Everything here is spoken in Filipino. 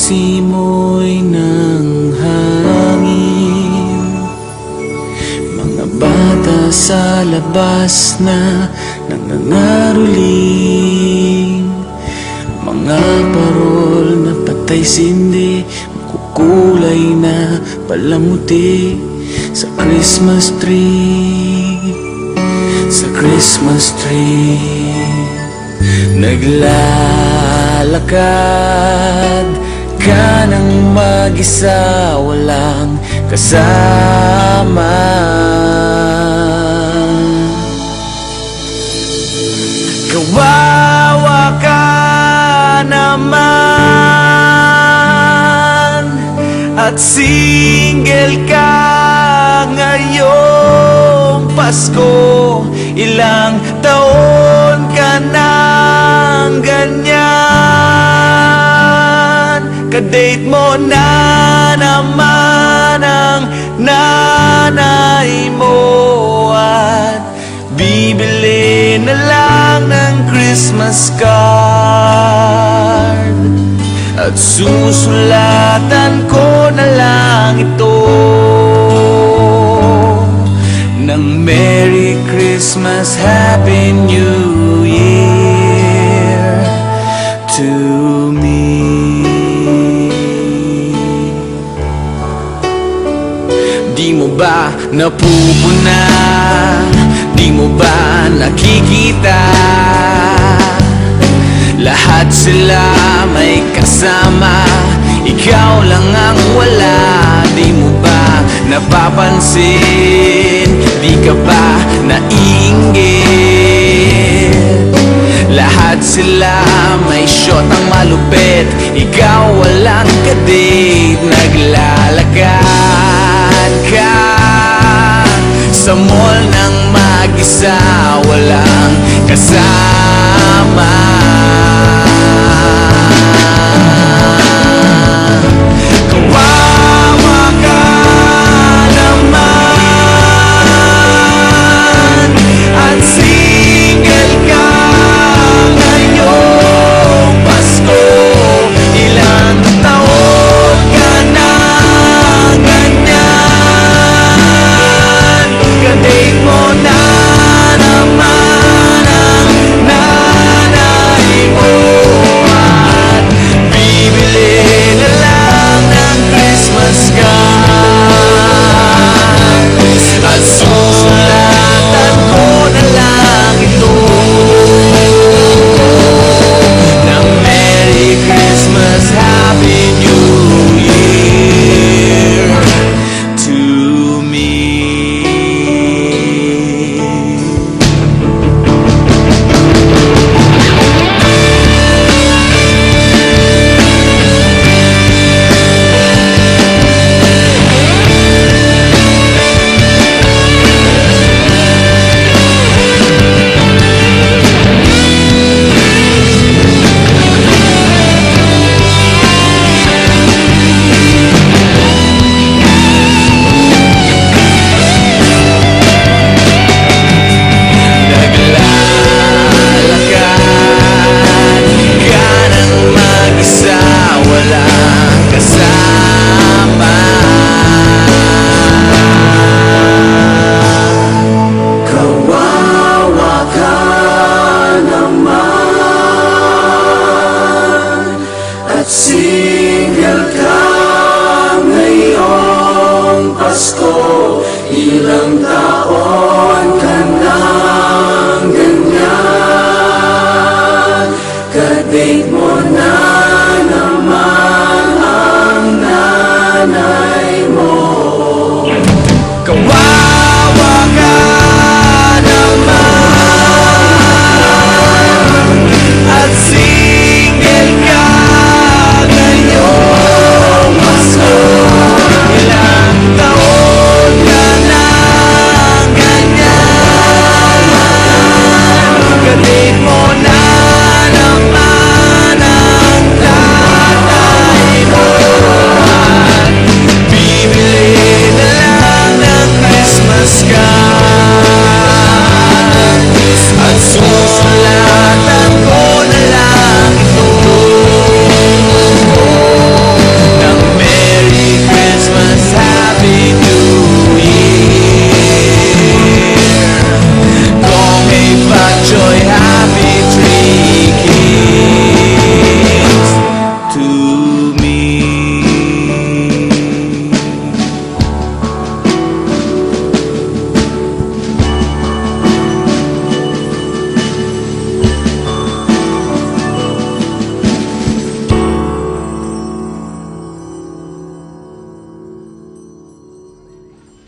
simoy ng hangin, mga bata sa labas na nangangaroling, mga parol na patay sindi, makukulay na palamuti sa Christmas tree, sa Christmas tree. Naglalakad ka ng mag-isa, walang kasama. Kawawa ka naman at single ka ngayong Pasko. Ilang taon ka nang ganyan, kadate mo na naman ang nanay mo at bibili na lang ng Christmas card at susulatan ko na lang ito ng Merry Christmas, Happy New Year to me. Di mo ba napupuna? Di mo ba nakikita? Lahat sila may kasama, ikaw lang ang wala. Di mo ba napapansin? Di ka ba naiinggit? Lahat sila may shot ang malupit, ikaw walang kadate. Naglalakad ka sa mall ng mag-isa, walang kasama.